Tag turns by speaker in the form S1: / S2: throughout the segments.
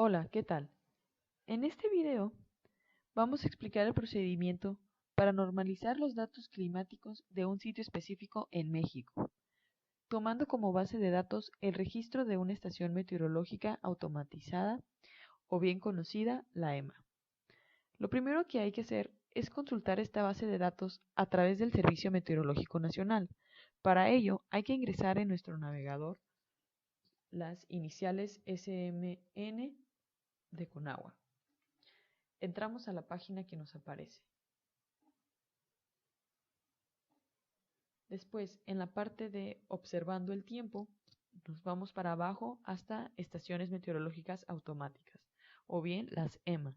S1: Hola, ¿qué tal? En este video vamos a explicar el procedimiento para normalizar los datos climáticos de un sitio específico en México, tomando como base de datos el registro de una estación meteorológica automatizada o bien conocida, la EMA. Lo primero que hay que hacer es consultar esta base de datos a través del Servicio Meteorológico Nacional. Para ello hay que ingresar en nuestro navegador las iniciales SMN de Conagua. Entramos a la página que nos aparece. Después, en la parte de observando el tiempo, nos vamos para abajo hasta estaciones meteorológicas automáticas, o bien las EMAs.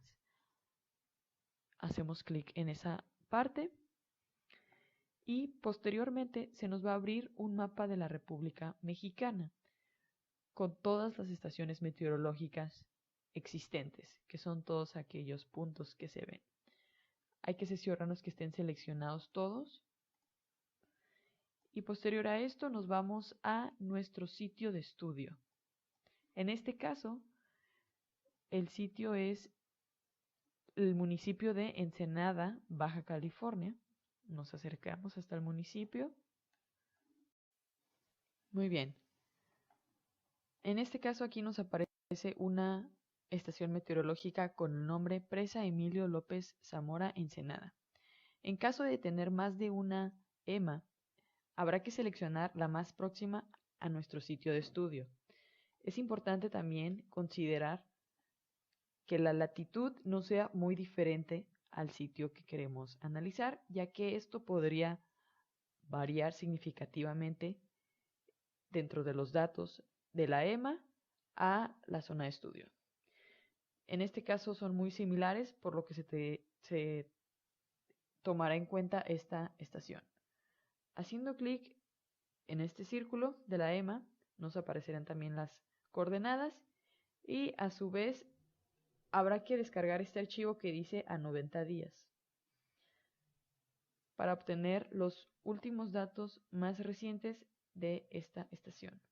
S1: Hacemos clic en esa parte y posteriormente se nos va a abrir un mapa de la República Mexicana con todas las estaciones meteorológicas existentes, que son todos aquellos puntos que se ven. Hay que seleccionarnos que estén seleccionados todos. Y posterior a esto nos vamos a nuestro sitio de estudio. En este caso, el sitio es el municipio de Ensenada, Baja California. Nos acercamos hasta el municipio. Muy bien. En este caso aquí nos aparece una estación meteorológica con el nombre Presa Emilio López Zamora Ensenada. En caso de tener más de una EMA, habrá que seleccionar la más próxima a nuestro sitio de estudio. Es importante también considerar que la latitud no sea muy diferente al sitio que queremos analizar, ya que esto podría variar significativamente dentro de los datos de la EMA a la zona de estudio. En este caso son muy similares, por lo que se tomará en cuenta esta estación. Haciendo clic en este círculo de la EMA, nos aparecerán también las coordenadas y a su vez habrá que descargar este archivo que dice a 90 días para obtener los últimos datos más recientes de esta estación.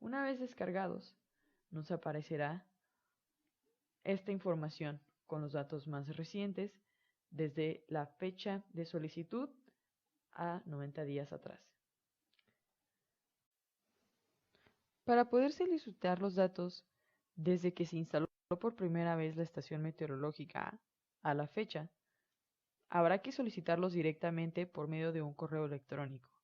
S1: Una vez descargados, nos aparecerá esta información con los datos más recientes desde la fecha de solicitud a 90 días atrás. Para poder solicitar los datos desde que se instaló por primera vez la estación meteorológica a la fecha, habrá que solicitarlos directamente por medio de un correo electrónico.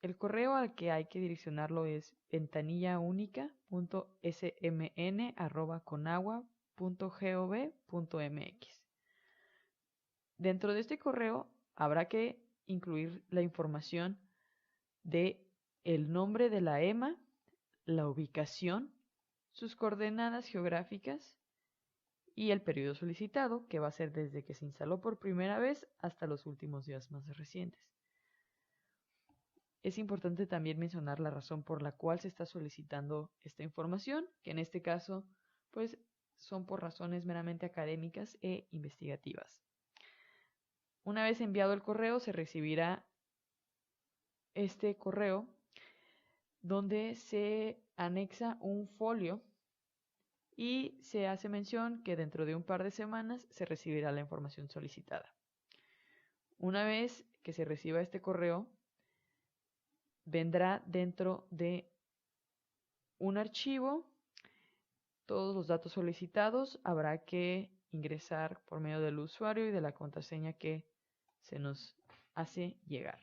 S1: El correo al que hay que direccionarlo es ventanillaúnica.smn@conagua.gov.mx. Dentro de este correo habrá que incluir la información de el nombre de la EMA, la ubicación, sus coordenadas geográficas y el periodo solicitado, que va a ser desde que se instaló por primera vez hasta los últimos días más recientes. Es importante también mencionar la razón por la cual se está solicitando esta información, que en este caso, pues, son por razones meramente académicas e investigativas. Una vez enviado el correo, se recibirá este correo donde se anexa un folio y se hace mención que dentro de un par de semanas se recibirá la información solicitada. Una vez que se reciba este correo, vendrá dentro de un archivo todos los datos solicitados. Habrá que ingresar por medio del usuario y de la contraseña que se nos hace llegar.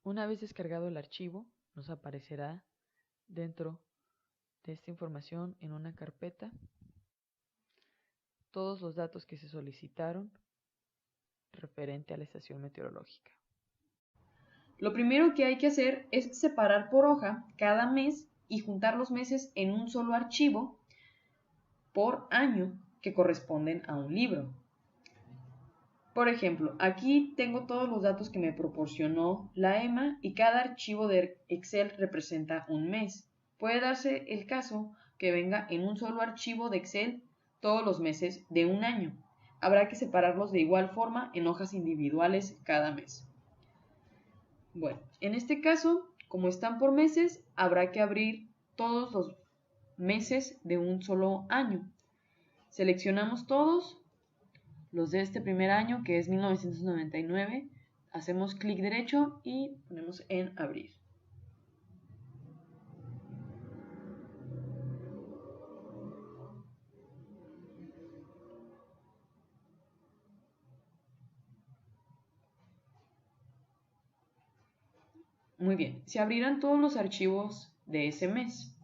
S1: Una vez descargado el archivo, nos aparecerá dentro de esta información en una carpeta todos los datos que se solicitaron referente a la estación meteorológica.
S2: Lo primero que hay que hacer es separar por hoja cada mes y juntar los meses en un solo archivo por año que corresponden a un libro. Por ejemplo, aquí tengo todos los datos que me proporcionó la EMA y cada archivo de Excel representa un mes. Puede darse el caso que venga en un solo archivo de Excel todos los meses de un año. habrá que separarlos de igual forma en hojas individuales cada mes. Bueno, en este caso, como están por meses, habrá que abrir todos los meses de un solo año. Seleccionamos todos los de este primer año, que es 1999, hacemos clic derecho y ponemos en abrir. Muy bien, se abrirán todos los archivos de ese mes.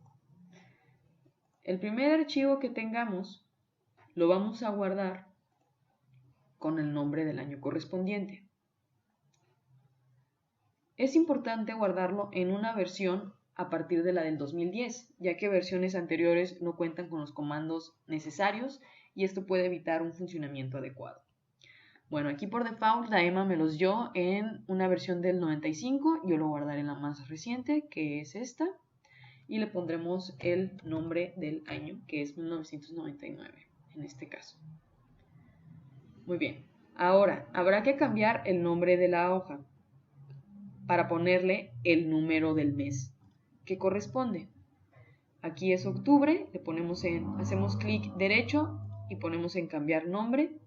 S2: El primer archivo que tengamos lo vamos a guardar con el nombre del año correspondiente. Es importante guardarlo en una versión a partir de la del 2010, ya que versiones anteriores no cuentan con los comandos necesarios y esto puede evitar un funcionamiento adecuado. Bueno, aquí por default la EMA me los dio en una versión del 95, yo lo guardaré en la más reciente, que es esta, y le pondremos el nombre del año, que es 1999, en este caso. Muy bien, ahora habrá que cambiar el nombre de la hoja para ponerle el número del mes que corresponde. Aquí es octubre, le ponemos hacemos clic derecho y ponemos en cambiar nombre.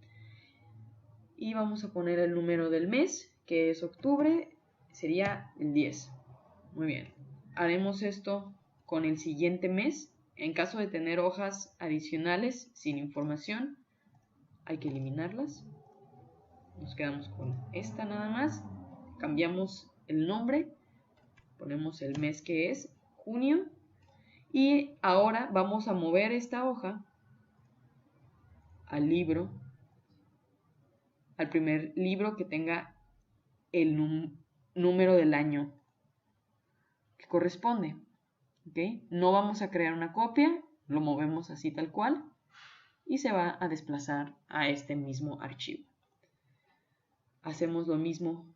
S2: Y vamos a poner el número del mes, que es octubre, sería el 10. Muy bien, haremos esto con el siguiente mes. En caso de tener hojas adicionales sin información, hay que eliminarlas. Nos quedamos con esta nada más. Cambiamos el nombre, ponemos el mes que es junio. Y ahora vamos a mover esta hoja al libro, al primer libro que tenga el número del año que corresponde. ¿Okay? No vamos a crear una copia, lo movemos así tal cual y se va a desplazar a este mismo archivo. Hacemos lo mismo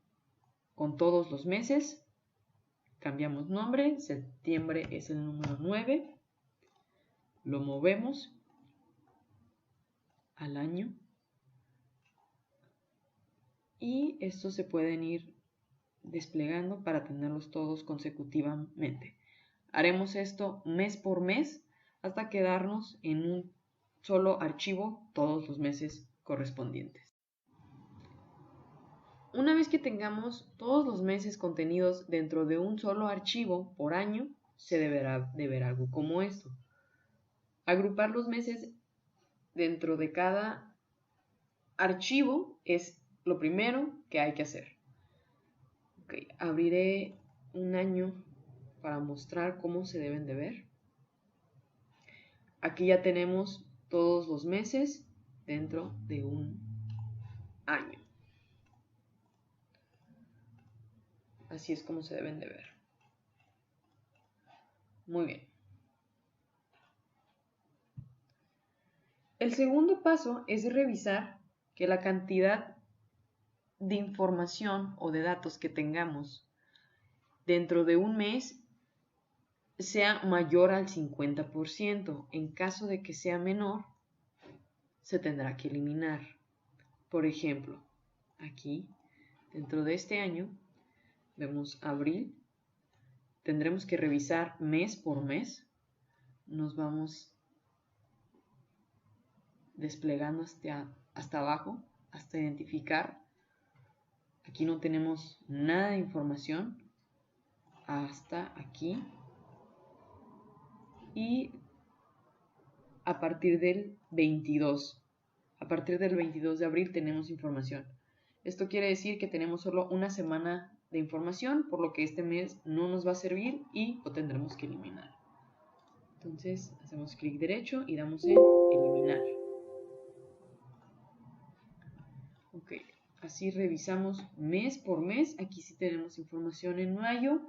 S2: con todos los meses. Cambiamos nombre, septiembre es el número 9, lo movemos al año y estos se pueden ir desplegando para tenerlos todos consecutivamente. Haremos esto mes por mes hasta quedarnos en un solo archivo todos los meses correspondientes. Una vez que tengamos todos los meses contenidos dentro de un solo archivo por año, se deberá de ver algo como esto. Agrupar los meses dentro de cada archivo es lo primero que hay que hacer. Okay, abriré un año para mostrar cómo se deben de ver. Aquí ya tenemos todos los meses dentro de un año. Así es como se deben de ver. Muy bien. El segundo paso es revisar que la cantidad de información o de datos que tengamos dentro de un mes sea mayor al 50%. En caso de que sea menor, se tendrá que eliminar. Por ejemplo, aquí, dentro de este año, vemos abril, tendremos que revisar mes por mes, nos vamos desplegando hasta abajo, hasta identificar, aquí no tenemos nada de información, hasta aquí, y a partir del 22 de abril tenemos información. Esto quiere decir que tenemos solo una semana de información, por lo que este mes no nos va a servir y lo tendremos que eliminar. Entonces hacemos clic derecho y damos en eliminar. Ok, así revisamos mes por mes. Aquí sí tenemos información en mayo.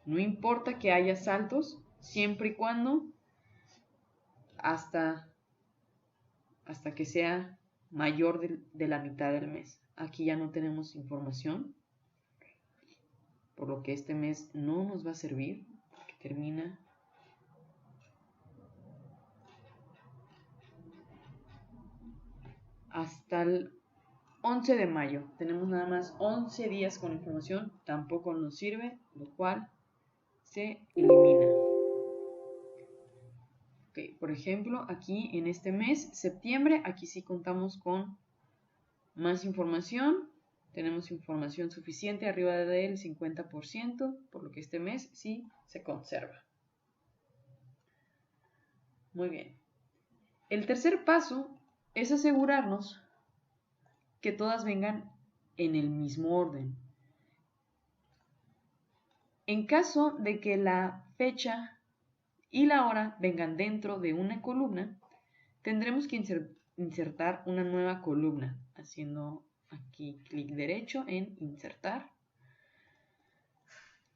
S2: No importa que haya saltos, siempre y cuando hasta que sea mayor de la mitad del mes. Aquí ya no tenemos información, por lo que este mes no nos va a servir, porque termina hasta el 11 de mayo. Tenemos nada más 11 días con información, tampoco nos sirve, lo cual se elimina. Okay, por ejemplo, aquí en este mes, septiembre, aquí sí contamos con más información. Tenemos información suficiente arriba del 50%, por lo que este mes sí se conserva. Muy bien. El tercer paso es asegurarnos que todas vengan en el mismo orden. En caso de que la fecha y la hora vengan dentro de una columna, tendremos que insertar una nueva columna, haciendo aquí clic derecho en insertar,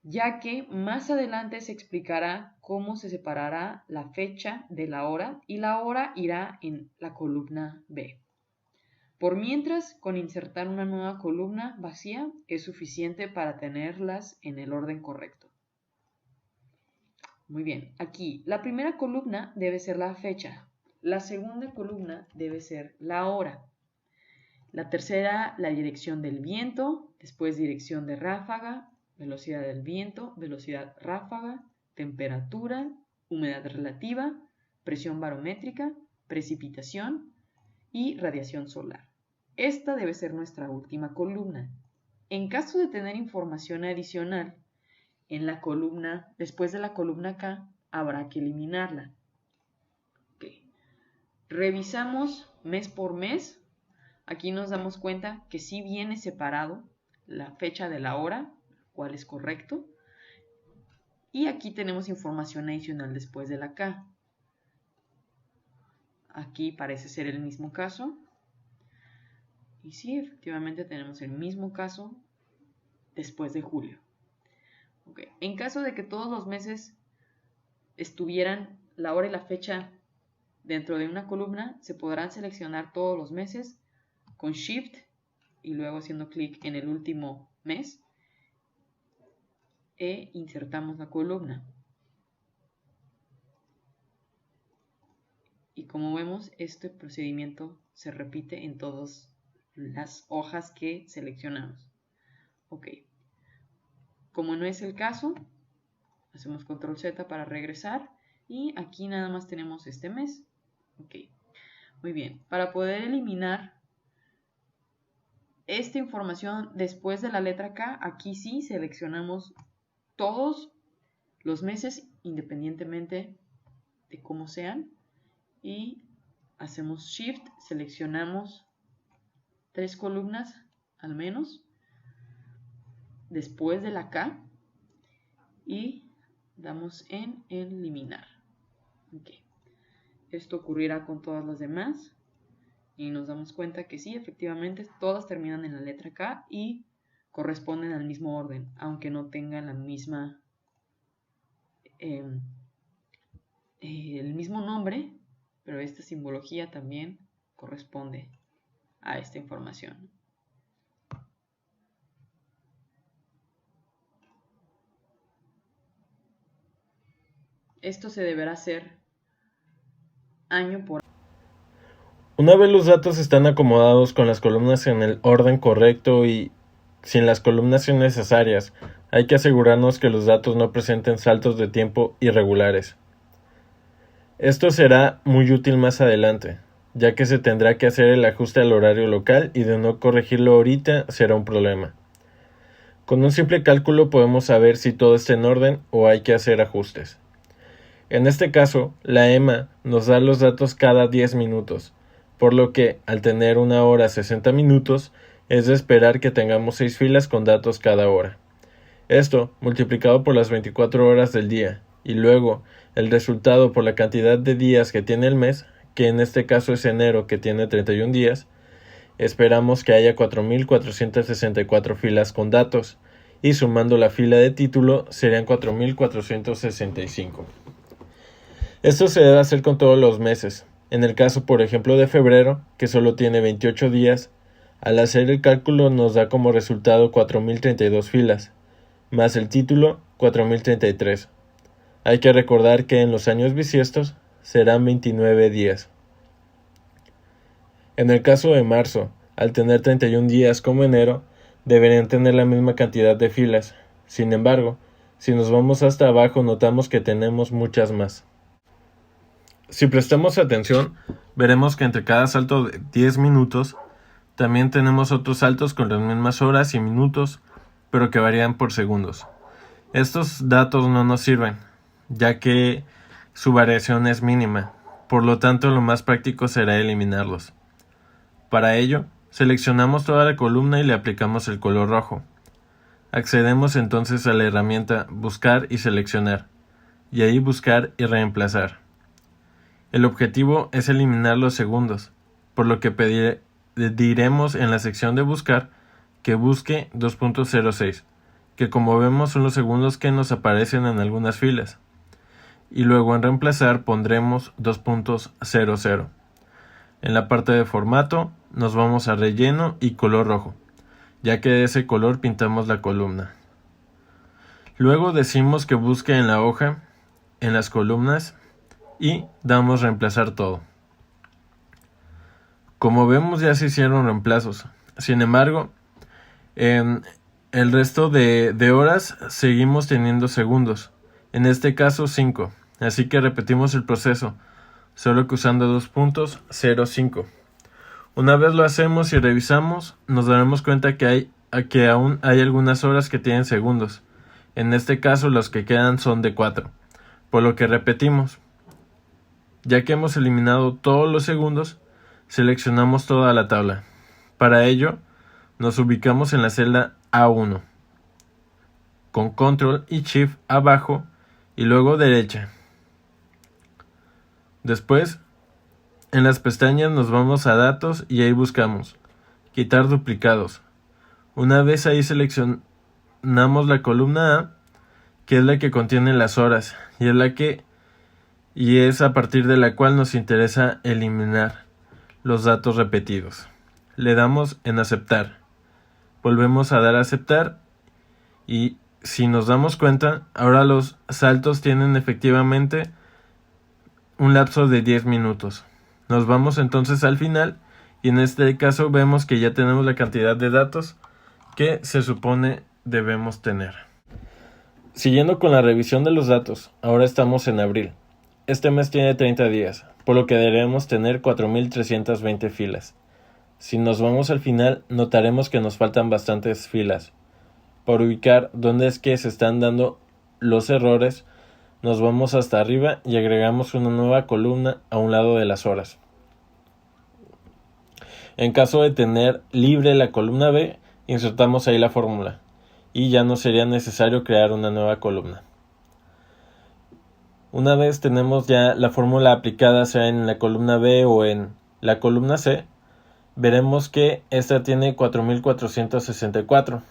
S2: ya que más adelante se explicará cómo se separará la fecha de la hora y la hora irá en la columna B. Por mientras, con insertar una nueva columna vacía es suficiente para tenerlas en el orden correcto. Muy bien, aquí la primera columna debe ser la fecha, la segunda columna debe ser la hora, la tercera la dirección del viento, después dirección de ráfaga, velocidad del viento, velocidad ráfaga, temperatura, humedad relativa, presión barométrica, precipitación y radiación solar. Esta debe ser nuestra última columna. En caso de tener información adicional, en la columna, después de la columna K, habrá que eliminarla. Okay. Revisamos mes por mes. Aquí nos damos cuenta que sí viene separado la fecha de la hora, cual es correcto. Y aquí tenemos información adicional después de la K. Aquí parece ser el mismo caso. Y sí, efectivamente tenemos el mismo caso después de julio. Okay. En caso de que todos los meses estuvieran la hora y la fecha dentro de una columna, se podrán seleccionar todos los meses con Shift y luego haciendo clic en el último mes e insertamos la columna. Y como vemos, este procedimiento se repite en todas las hojas que seleccionamos. Ok. Como no es el caso, hacemos control Z para regresar y aquí nada más tenemos este mes. Ok, muy bien. Para poder eliminar esta información después de la letra K, aquí sí seleccionamos todos los meses independientemente de cómo sean y hacemos Shift, seleccionamos 3 columnas al menos después de la K y damos en eliminar. Okay. Esto ocurrirá con todas las demás y nos damos cuenta que sí, efectivamente todas terminan en la letra K y corresponden al mismo orden, aunque no tengan la misma el mismo nombre, pero esta simbología también corresponde a esta información. Esto se deberá hacer año por año.
S3: Una vez los datos están acomodados con las columnas en el orden correcto y sin las columnas innecesarias, hay que asegurarnos que los datos no presenten saltos de tiempo irregulares. Esto será muy útil más adelante, ya que se tendrá que hacer el ajuste al horario local y de no corregirlo ahorita será un problema. Con un simple cálculo podemos saber si todo está en orden o hay que hacer ajustes. En este caso, la EMA nos da los datos cada 10 minutos, por lo que, al tener una hora 60 minutos, es de esperar que tengamos 6 filas con datos cada hora. Esto, multiplicado por las 24 horas del día, y luego el resultado por la cantidad de días que tiene el mes, que en este caso es enero que tiene 31 días, esperamos que haya 4.464 filas con datos, y sumando la fila de título serían 4.465. Esto se debe hacer con todos los meses. En el caso, por ejemplo, de febrero, que solo tiene 28 días, al hacer el cálculo nos da como resultado 4.032 filas, más el título 4.033. Hay que recordar que en los años bisiestos serán 29 días. En el caso de marzo, al tener 31 días como enero, deberían tener la misma cantidad de filas. Sin embargo, si nos vamos hasta abajo notamos que tenemos muchas más. Si prestamos atención, veremos que entre cada salto de 10 minutos, también tenemos otros saltos con las mismas horas y minutos, pero que varían por segundos. Estos datos no nos sirven, ya que su variación es mínima, por lo tanto lo más práctico será eliminarlos. Para ello, seleccionamos toda la columna y le aplicamos el color rojo. Accedemos entonces a la herramienta Buscar y Seleccionar, y ahí Buscar y Reemplazar. El objetivo es eliminar los segundos, por lo que diremos en la sección de Buscar que busque 2.06, que como vemos son los segundos que nos aparecen en algunas filas, y luego en Reemplazar pondremos 2.00. En la parte de formato nos vamos a relleno y color rojo, ya que de ese color pintamos la columna. Luego decimos que busque en la hoja, en las columnas y damos reemplazar todo. Como vemos ya se hicieron reemplazos. Sin embargo, en el resto de horas seguimos teniendo segundos, en este caso 5, así que repetimos el proceso, solo que usando 2.05. Una vez lo hacemos y revisamos, nos daremos cuenta que aún hay algunas horas que tienen segundos. En este caso los que quedan son de 4, por lo que repetimos. Ya que hemos eliminado todos los segundos, seleccionamos toda la tabla. Para ello, nos ubicamos en la celda A1, con Control y Shift abajo y luego derecha. Después, en las pestañas nos vamos a Datos y ahí buscamos Quitar duplicados. Una vez ahí seleccionamos la columna A, que es la que contiene las horas y es a partir de la cual nos interesa eliminar los datos repetidos. Le damos en Aceptar. Volvemos a dar a Aceptar y si nos damos cuenta, ahora los saltos tienen efectivamente un lapso de 10 minutos. Nos vamos entonces al final y en este caso vemos que ya tenemos la cantidad de datos que se supone debemos tener. Siguiendo con la revisión de los datos, ahora estamos en abril. Este mes tiene 30 días, por lo que deberemos tener 4.320 filas. Si nos vamos al final, notaremos que nos faltan bastantes filas. Para ubicar dónde es que se están dando los errores, nos vamos hasta arriba y agregamos una nueva columna a un lado de las horas. En caso de tener libre la columna B, insertamos ahí la fórmula y ya no sería necesario crear una nueva columna. Una vez tenemos ya la fórmula aplicada, sea en la columna B o en la columna C, veremos que esta tiene 4.464,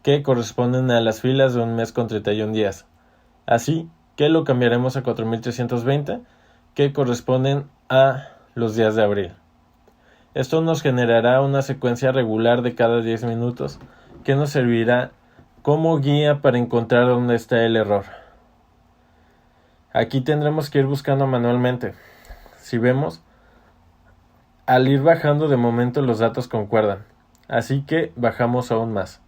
S3: que corresponden a las filas de un mes con 31 días. Así que lo cambiaremos a 4.320, que corresponden a los días de abril. Esto nos generará una secuencia regular de cada 10 minutos, que nos servirá como guía para encontrar dónde está el error. Aquí tendremos que ir buscando manualmente. Si vemos, al ir bajando de momento los datos concuerdan, así que bajamos aún más.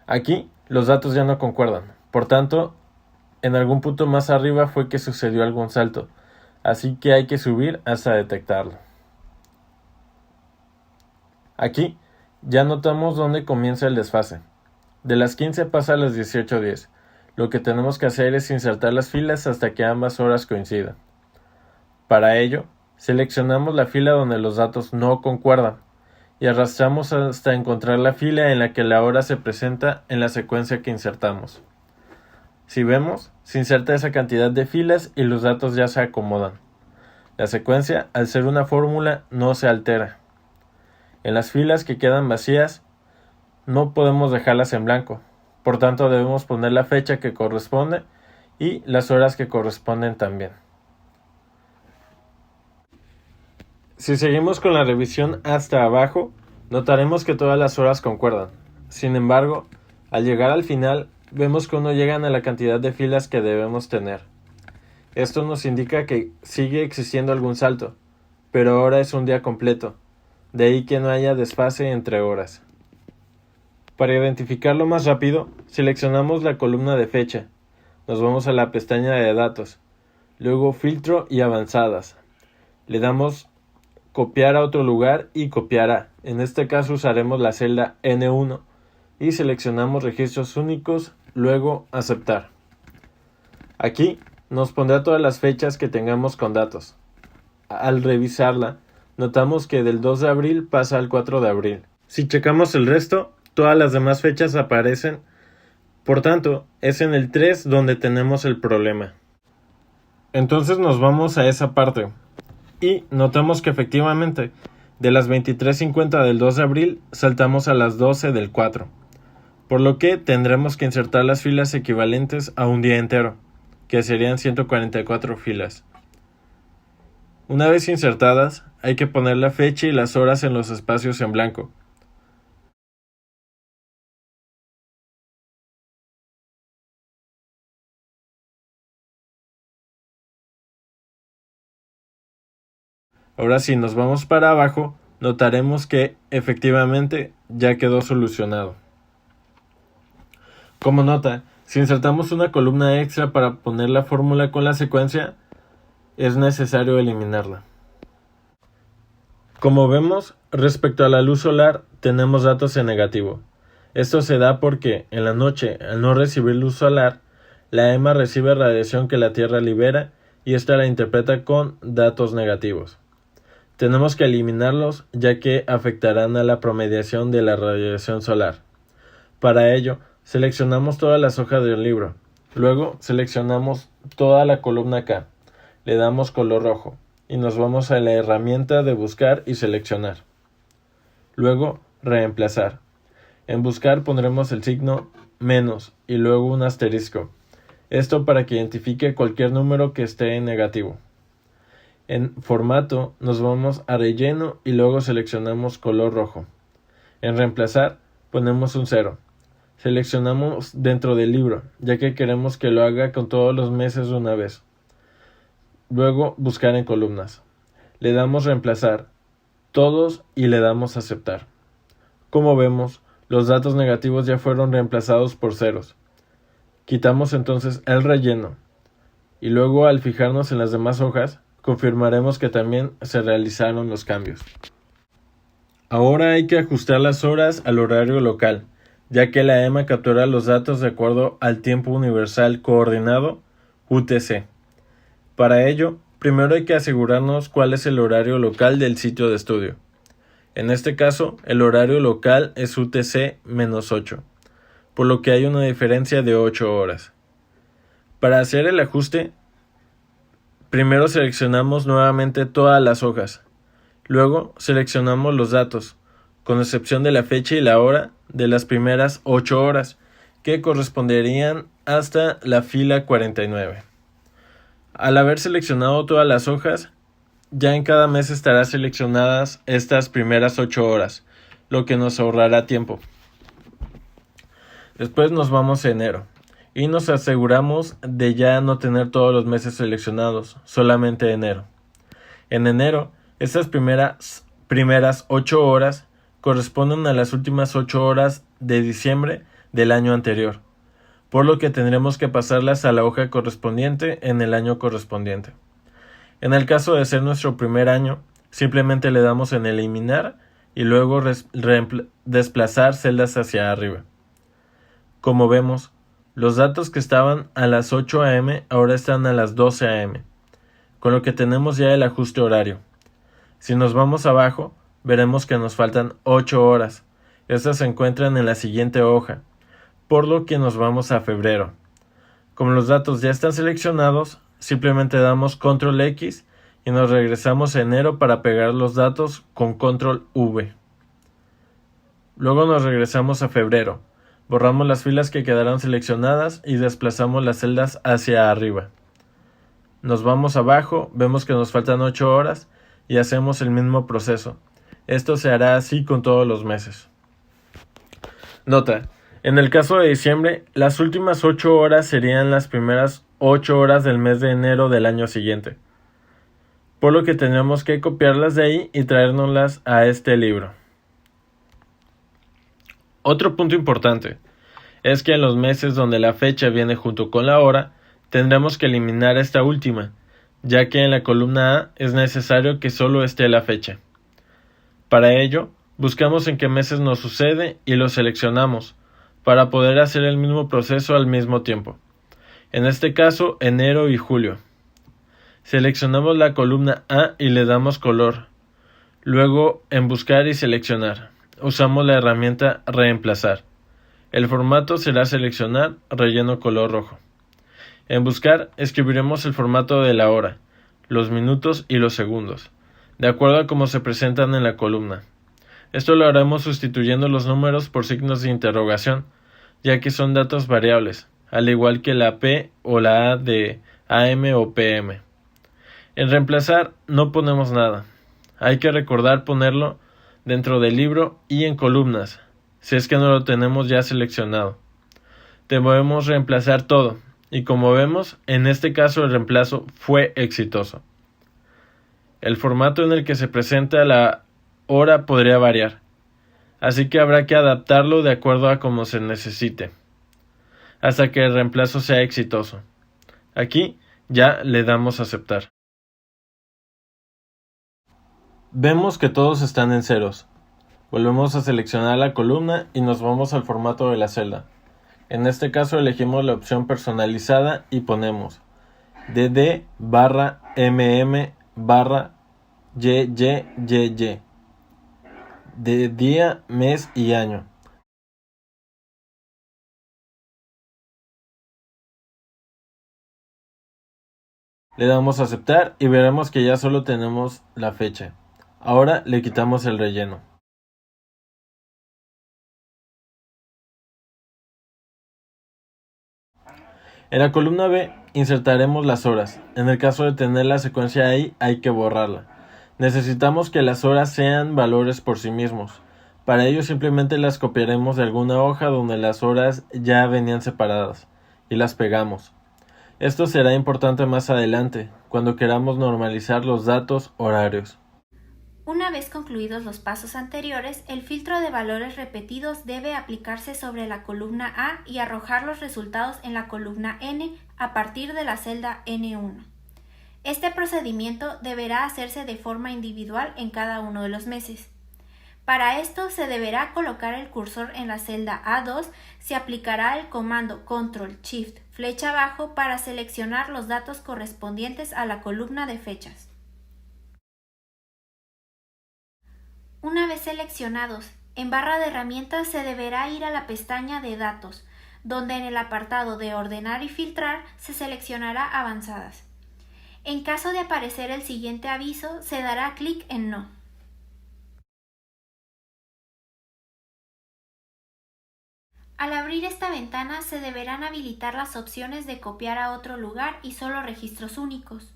S3: Aquí los datos ya no concuerdan, por tanto, en algún punto más arriba fue que sucedió algún salto, así que hay que subir hasta detectarlo. Aquí ya notamos dónde comienza el desfase. De las 15 pasa a las 18:10. Lo que tenemos que hacer es insertar las filas hasta que ambas horas coincidan. Para ello, seleccionamos la fila donde los datos no concuerdan y arrastramos hasta encontrar la fila en la que la hora se presenta en la secuencia que insertamos. Si vemos, se inserta esa cantidad de filas y los datos ya se acomodan. La secuencia, al ser una fórmula, no se altera. En las filas que quedan vacías, no podemos dejarlas en blanco. Por tanto, debemos poner la fecha que corresponde y las horas que corresponden también. Si seguimos con la revisión hasta abajo, notaremos que todas las horas concuerdan. Sin embargo, al llegar al final, vemos que no llegan a la cantidad de filas que debemos tener. Esto nos indica que sigue existiendo algún salto, pero ahora es un día completo, de ahí que no haya desfase entre horas. Para identificarlo más rápido, seleccionamos la columna de fecha, nos vamos a la pestaña de datos, luego filtro y avanzadas. Le damos copiar a otro lugar y copiar a. En este caso usaremos la celda N1 y seleccionamos registros únicos, luego aceptar. Aquí nos pondrá todas las fechas que tengamos con datos. Al revisarla, notamos que del 2 de abril pasa al 4 de abril. Si checamos el resto, todas las demás fechas aparecen. Por tanto, es en el 3 donde tenemos el problema. Entonces nos vamos a esa parte y notamos que efectivamente de las 23:50 del 2 de abril saltamos a las 12 del 4, por lo que tendremos que insertar las filas equivalentes a un día entero, que serían 144 filas. Una vez insertadas, hay que poner la fecha y las horas en los espacios en blanco. Ahora si nos vamos para abajo, notaremos que efectivamente ya quedó solucionado. Como nota, si insertamos una columna extra para poner la fórmula con la secuencia, es necesario eliminarla. Como vemos, respecto a la luz solar, tenemos datos en negativo. Esto se da porque, en la noche, al no recibir luz solar, la EMA recibe radiación que la Tierra libera y esta la interpreta con datos negativos. Tenemos que eliminarlos ya que afectarán a la promediación de la radiación solar. Para ello, seleccionamos todas las hojas del libro. Luego, seleccionamos toda la columna K. Le damos color rojo y nos vamos a la herramienta de buscar y seleccionar. Luego, reemplazar. En buscar pondremos el signo menos y luego un asterisco. Esto para que identifique cualquier número que esté en negativo. En formato nos vamos a relleno y luego seleccionamos color rojo. En reemplazar ponemos un 0. Seleccionamos dentro del libro, ya que queremos que lo haga con todos los meses de una vez. Luego buscar en columnas. Le damos reemplazar todos y le damos aceptar. Como vemos, los datos negativos ya fueron reemplazados por ceros. Quitamos entonces el relleno y luego al fijarnos en las demás hojas, confirmaremos que también se realizaron los cambios. Ahora hay que ajustar las horas al horario local, ya que la EMA captura los datos de acuerdo al tiempo universal coordinado UTC. Para ello, primero hay que asegurarnos cuál es el horario local del sitio de estudio. En este caso, el horario local es UTC-8, por lo que hay una diferencia de 8 horas. Para hacer el ajuste, primero seleccionamos nuevamente todas las hojas. Luego seleccionamos los datos, con excepción de la fecha y la hora de las primeras 8 horas, que corresponderían hasta la fila 49. Al haber seleccionado todas las hojas, ya en cada mes estarán seleccionadas estas primeras 8 horas, lo que nos ahorrará tiempo. Después nos vamos a enero y nos aseguramos de ya no tener todos los meses seleccionados, solamente enero. En enero, estas primeras 8 horas corresponden a las últimas 8 horas de diciembre del año anterior, por lo que tendremos que pasarlas a la hoja correspondiente en el año correspondiente. En el caso de ser nuestro primer año, simplemente le damos en eliminar y luego desplazar celdas hacia arriba. Como vemos, los datos que estaban a las 8 am ahora están a las 12 am, con lo que tenemos ya el ajuste horario. Si nos vamos abajo, veremos que nos faltan 8 horas. Estas se encuentran en la siguiente hoja, por lo que nos vamos a febrero. Como los datos ya están seleccionados, simplemente damos Control X y nos regresamos a enero para pegar los datos con Control V. Luego nos regresamos a febrero. Borramos las filas que quedaron seleccionadas y desplazamos las celdas hacia arriba. Nos vamos abajo, vemos que nos faltan 8 horas y hacemos el mismo proceso. Esto se hará así con todos los meses. Nota: en el caso de diciembre, las últimas 8 horas serían las primeras 8 horas del mes de enero del año siguiente. por lo que tenemos que copiarlas de ahí y traérnoslas a este libro. Otro punto importante es que en los meses donde la fecha viene junto con la hora, tendremos que eliminar esta última, ya que en la columna A es necesario que solo esté la fecha. Para ello, buscamos en qué meses nos sucede y lo seleccionamos, para poder hacer el mismo proceso al mismo tiempo. En este caso, enero y julio. Seleccionamos la columna A y le damos color. Luego, en buscar y seleccionar, usamos la herramienta reemplazar. El formato será seleccionar, relleno color rojo. En buscar, escribiremos el formato de la hora, los minutos y los segundos, de acuerdo a cómo se presentan en la columna. Esto lo haremos sustituyendo los números por signos de interrogación, ya que son datos variables, al igual que la P o la A de AM o PM. En reemplazar no ponemos nada. Hay que recordar ponerlo dentro del libro y en columnas, si es que no lo tenemos ya seleccionado. Debemos reemplazar todo, y como vemos, en este caso el reemplazo fue exitoso. El formato en el que se presenta la hora podría variar, así que habrá que adaptarlo de acuerdo a cómo se necesite, hasta que el reemplazo sea exitoso. Aquí ya le damos a aceptar. Vemos que todos están en ceros. Volvemos a seleccionar la columna y nos vamos al formato de la celda. En este caso elegimos la opción personalizada y ponemos DD/MM/YYYY de día, mes y año. Le damos a aceptar y veremos que ya solo tenemos la fecha. Ahora le quitamos el relleno. En la columna B insertaremos las horas. En el caso de tener la secuencia ahí, hay que borrarla. Necesitamos que las horas sean valores por sí mismos. Para ello simplemente las copiaremos de alguna hoja donde las horas ya venían separadas y las pegamos. Esto será importante más adelante, cuando queramos normalizar los datos horarios.
S4: Una vez concluidos los pasos anteriores, el filtro de valores repetidos debe aplicarse sobre la columna A y arrojar los resultados en la columna N a partir de la celda N1. Este procedimiento deberá hacerse de forma individual en cada uno de los meses. Para esto se deberá colocar el cursor en la celda A2, se aplicará el comando Control Shift flecha abajo para seleccionar los datos correspondientes a la columna de fechas. Una vez seleccionados, en barra de herramientas se deberá ir a la pestaña de Datos, donde en el apartado de Ordenar y Filtrar se seleccionará Avanzadas. En caso de aparecer el siguiente aviso, se dará clic en No. Al abrir esta ventana se deberán habilitar las opciones de copiar a otro lugar y solo registros únicos.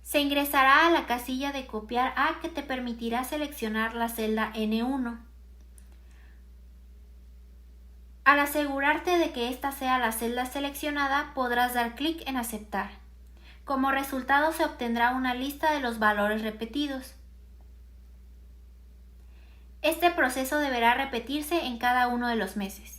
S4: Se ingresará a la casilla de copiar a que te permitirá seleccionar la celda N1. Al asegurarte de que esta sea la celda seleccionada, podrás dar clic en aceptar. Como resultado se obtendrá una lista de los valores repetidos. Este proceso deberá repetirse en cada uno de los meses.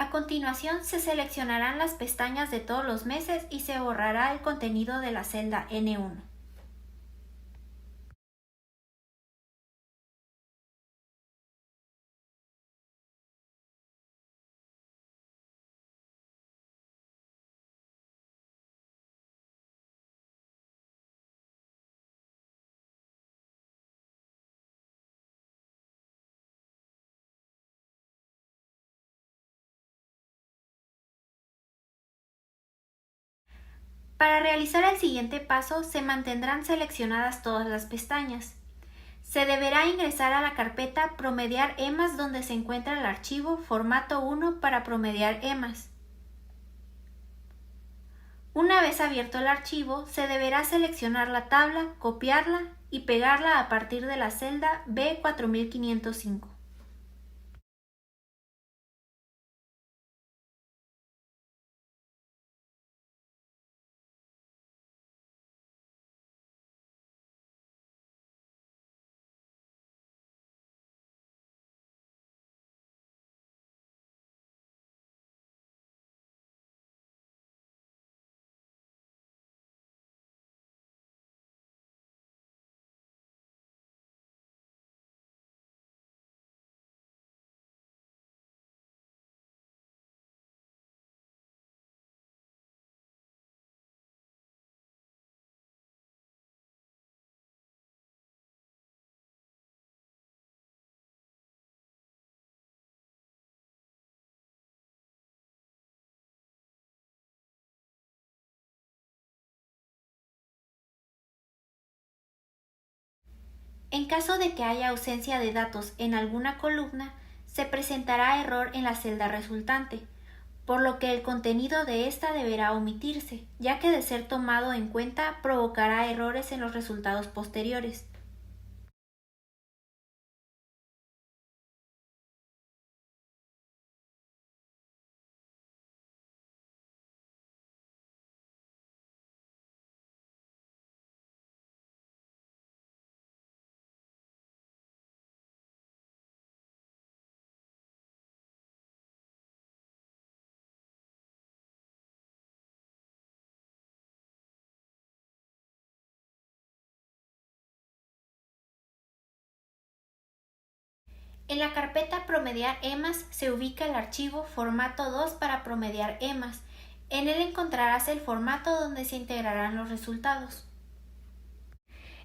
S4: A continuación se seleccionarán las pestañas de todos los meses y se borrará el contenido de la celda N1. Para realizar el siguiente paso se mantendrán seleccionadas todas las pestañas. Se deberá ingresar a la carpeta Promediar EMAS donde se encuentra el archivo Formato 1 para promediar EMAS. Una vez abierto el archivo, se deberá seleccionar la tabla, copiarla y pegarla a partir de la celda B4505. En caso de que haya ausencia de datos en alguna columna, se presentará error en la celda resultante, por lo que el contenido de esta deberá omitirse, ya que de ser tomado en cuenta provocará errores en los resultados posteriores. En la carpeta Promediar EMAS se ubica el archivo Formato 2 para promediar EMAS. En él encontrarás el formato donde se integrarán los resultados.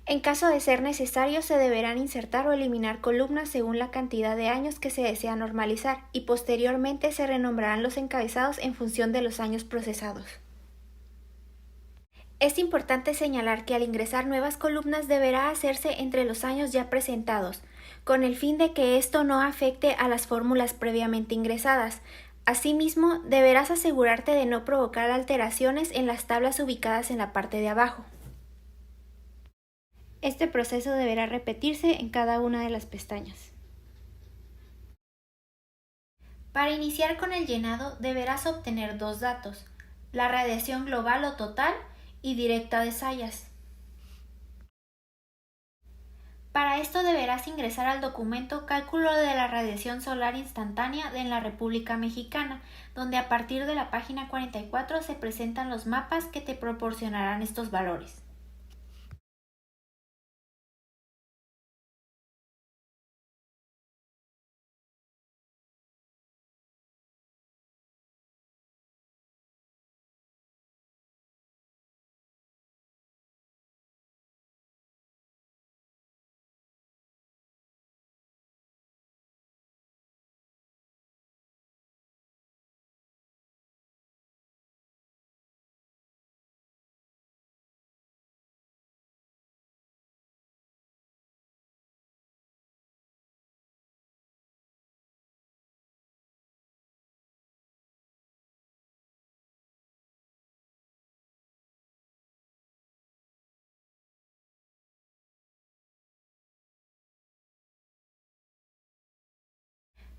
S4: En caso de ser necesario, se deberán insertar o eliminar columnas según la cantidad de años que se desea normalizar y posteriormente se renombrarán los encabezados en función de los años procesados. Es importante señalar que al ingresar nuevas columnas deberá hacerse entre los años ya presentados, con el fin de que esto no afecte a las fórmulas previamente ingresadas. Asimismo, deberás asegurarte de no provocar alteraciones en las tablas ubicadas en la parte de abajo. Este proceso deberá repetirse en cada una de las pestañas. Para iniciar con el llenado deberás obtener dos datos, la radiación global o total y directa de Zayas. Para esto deberás ingresar al documento Cálculo de la radiación solar instantánea en la República Mexicana, donde a partir de la página 44 se presentan los mapas que te proporcionarán estos valores.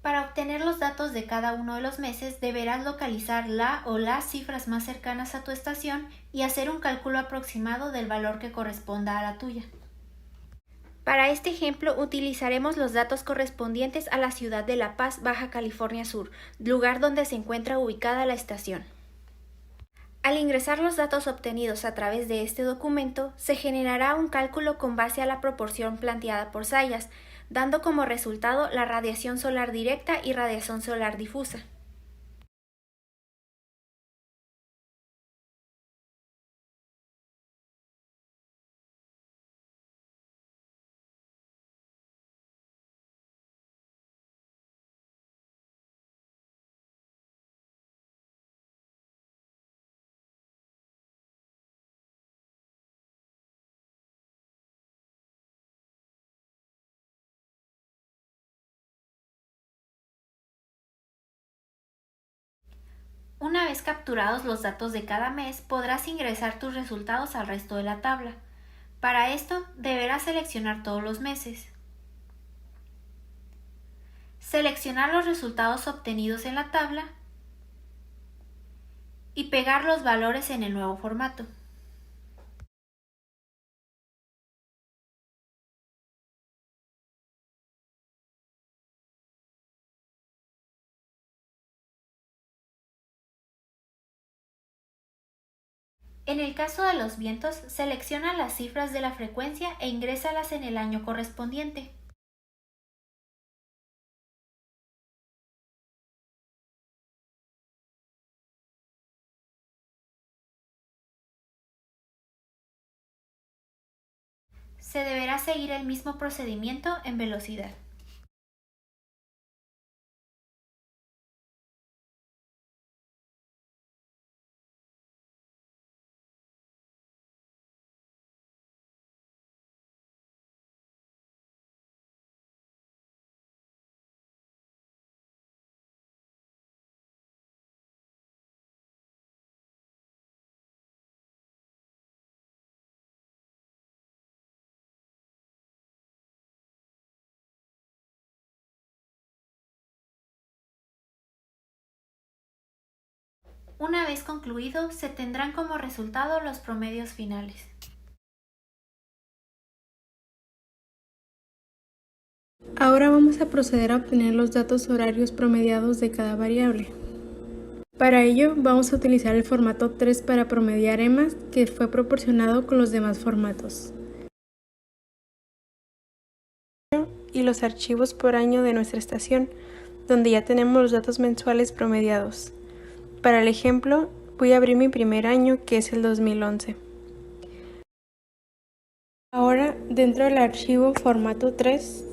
S4: Para obtener los datos de cada uno de los meses deberás localizar la o las cifras más cercanas a tu estación y hacer un cálculo aproximado del valor que corresponda a la tuya. Para este ejemplo utilizaremos los datos correspondientes a la ciudad de La Paz, Baja California Sur, lugar donde se encuentra ubicada la estación. Al ingresar los datos obtenidos a través de este documento, se generará un cálculo con base a la proporción planteada por Zayas, dando como resultado la radiación solar directa y radiación solar difusa. Una vez capturados los datos de cada mes, podrás ingresar tus resultados al resto de la tabla. Para esto, deberás seleccionar todos los meses. Seleccionar los resultados obtenidos en la tabla y pegar los valores en el nuevo formato. En el caso de los vientos, selecciona las cifras de la frecuencia e ingrésalas en el año correspondiente. Se deberá seguir el mismo procedimiento en velocidad. Una vez concluido, se tendrán como resultado los promedios finales.
S5: Ahora vamos a proceder a obtener los datos horarios promediados de cada variable. Para ello, vamos a utilizar el formato 3 para promediar EMAs, que fue proporcionado con los demás formatos. Y los archivos por año de nuestra estación, donde ya tenemos los datos mensuales promediados. Para el ejemplo, voy a abrir mi primer año, que es el 2011. Ahora, dentro del archivo formato 3,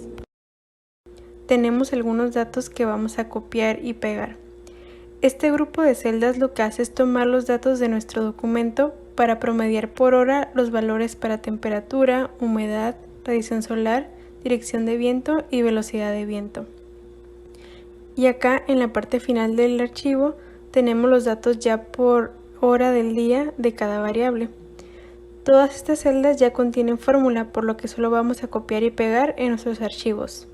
S5: tenemos algunos datos que vamos a copiar y pegar. Este grupo de celdas lo que hace es tomar los datos de nuestro documento para promediar por hora los valores para temperatura, humedad, radiación solar, dirección de viento y velocidad de viento. Y acá en la parte final del archivo tenemos los datos ya por hora del día de cada variable. Todas estas celdas ya contienen fórmula, por lo que solo vamos a copiar y pegar en nuestros archivos.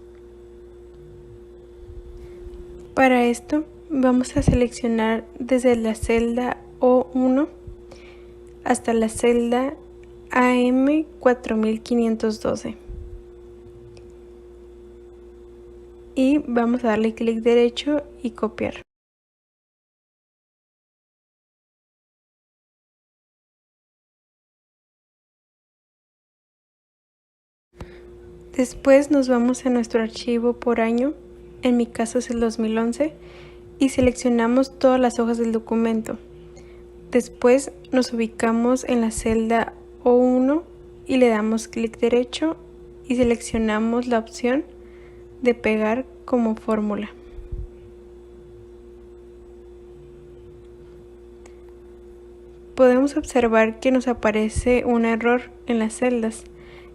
S5: Para esto vamos a seleccionar desde la celda O1 hasta la celda AM4512 y vamos a darle clic derecho y copiar. Después nos vamos a nuestro archivo por año, en mi caso es el 2011, y seleccionamos todas las hojas del documento. Después nos ubicamos en la celda O1 y le damos clic derecho y seleccionamos la opción de pegar como fórmula. Podemos observar que nos aparece un error en las celdas.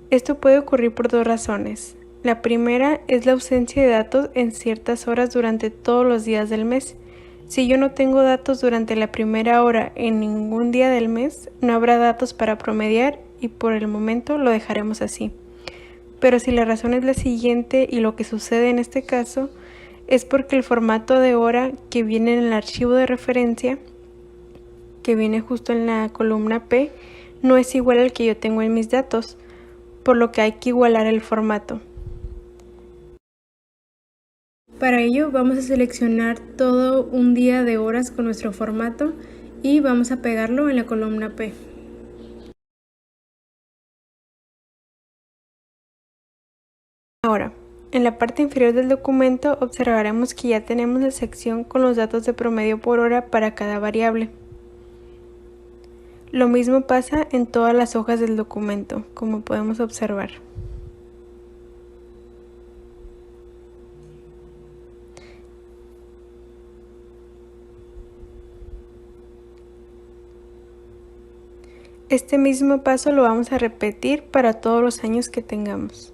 S5: Esto puede ocurrir por dos razones. La primera es la ausencia de datos en ciertas horas durante todos los días del mes. Si yo no tengo datos durante la primera hora en ningún día del mes, no habrá datos para promediar y por el momento lo dejaremos así. Pero si la razón es la siguiente y lo que sucede en este caso es porque el formato de hora que viene en el archivo de referencia, que viene justo en la columna P, no es igual al que yo tengo en mis datos. por lo que hay que igualar el formato. Para ello vamos a seleccionar todo un día de horas con nuestro formato y vamos a pegarlo en la columna P. Ahora, en la parte inferior del documento observaremos que ya tenemos la sección con los datos de promedio por hora para cada variable. Lo mismo pasa en todas las hojas del documento, como podemos observar. Este mismo paso lo vamos a repetir para todos los años que tengamos.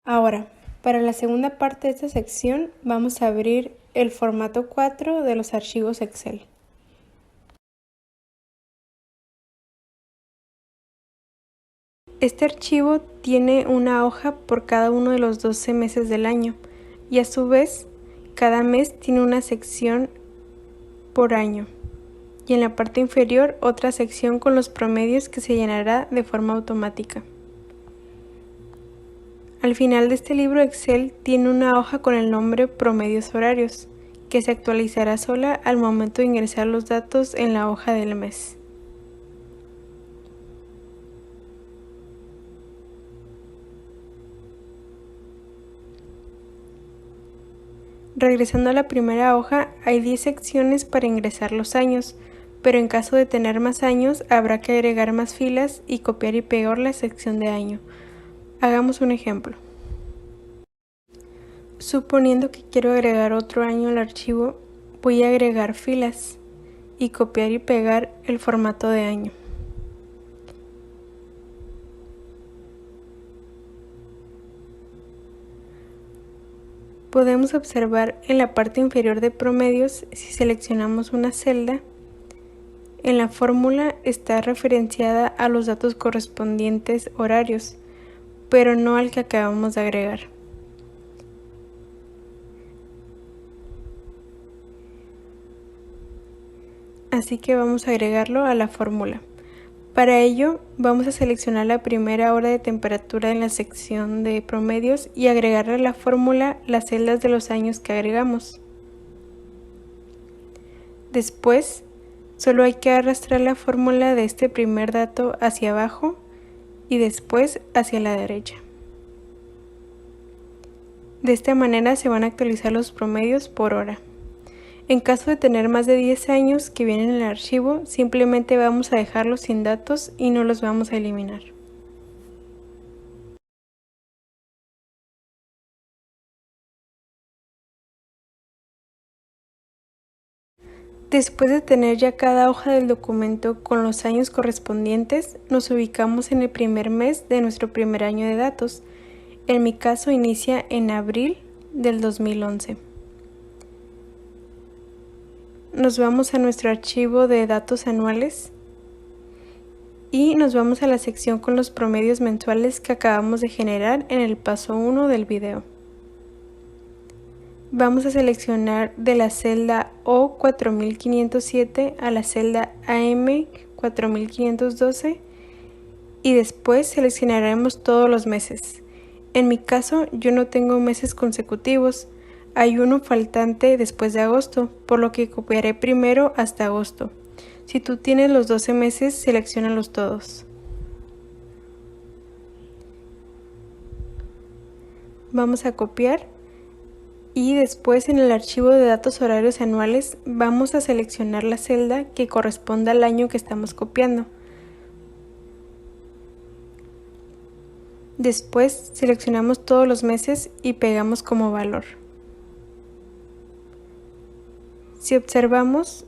S5: Ahora, para la segunda parte de esta sección vamos a abrir el formato 4 de los archivos Excel. Este archivo tiene una hoja por cada uno de los 12 meses del año y a su vez cada mes tiene una sección por año y en la parte inferior otra sección con los promedios que se llenará de forma automática. Al final de este libro Excel tiene una hoja con el nombre Promedios Horarios, que se actualizará sola al momento de ingresar los datos en la hoja del mes. Regresando a la primera hoja, hay 10 secciones para ingresar los años, pero en caso de tener más años habrá que agregar más filas y copiar y pegar la sección de año. Hagamos un ejemplo. Suponiendo que quiero agregar otro año al archivo, voy a agregar filas y copiar y pegar el formato de año. Podemos observar en la parte inferior de promedios, si seleccionamos una celda, en la fórmula está referenciada a los datos correspondientes horarios, pero no al que acabamos de agregar. Así que vamos a agregarlo a la fórmula. Para ello, vamos a seleccionar la primera hora de temperatura en la sección de promedios y agregarle a la fórmula las celdas de los años que agregamos. Después, solo hay que arrastrar la fórmula de este primer dato hacia abajo y después hacia la derecha. De esta manera se van a actualizar los promedios por hora. En caso de tener más de 10 años que vienen en el archivo, simplemente vamos a dejarlos sin datos y no los vamos a eliminar. Después de tener ya cada hoja del documento con los años correspondientes, nos ubicamos en el primer mes de nuestro primer año de datos. En mi caso inicia en abril del 2011. Nos vamos a nuestro archivo de datos anuales y nos vamos a la sección con los promedios mensuales que acabamos de generar en el paso 1 del video. Vamos a seleccionar de la celda O4507 a la celda AM4512 y después seleccionaremos todos los meses. En mi caso yo no tengo meses consecutivos. Hay uno faltante después de agosto, por lo que copiaré primero hasta agosto. Si tú tienes los 12 meses, selecciónalos todos. Vamos a copiar y después en el archivo de datos horarios anuales vamos a seleccionar la celda que corresponda al año que estamos copiando. Después seleccionamos todos los meses y pegamos como valor. Si observamos,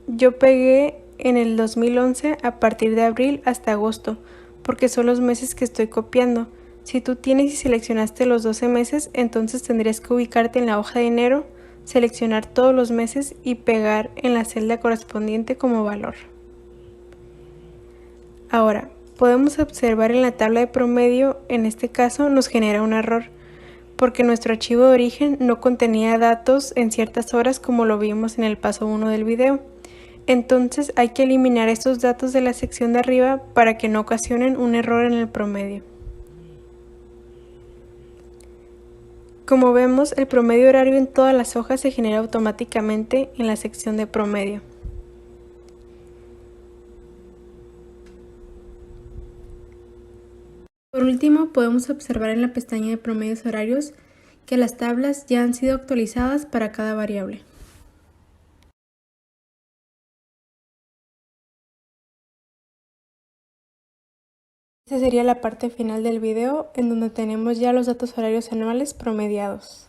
S5: yo pegué en el 2011 a partir de abril hasta agosto, porque son los meses que estoy copiando. Si tú tienes y seleccionaste los 12 meses, entonces tendrías que ubicarte en la hoja de enero, seleccionar todos los meses y pegar en la celda correspondiente como valor. Ahora, podemos observar en la tabla de promedio, en este caso nos genera un error, porque nuestro archivo de origen no contenía datos en ciertas horas como lo vimos en el paso 1 del video. Entonces hay que eliminar estos datos de la sección de arriba para que no ocasionen un error en el promedio. Como vemos, el promedio horario en todas las hojas se genera automáticamente en la sección de promedio. Por último, podemos observar en la pestaña de promedios horarios que las tablas ya han sido actualizadas para cada variable. Esta sería la parte final del video en donde tenemos ya los datos horarios anuales promediados.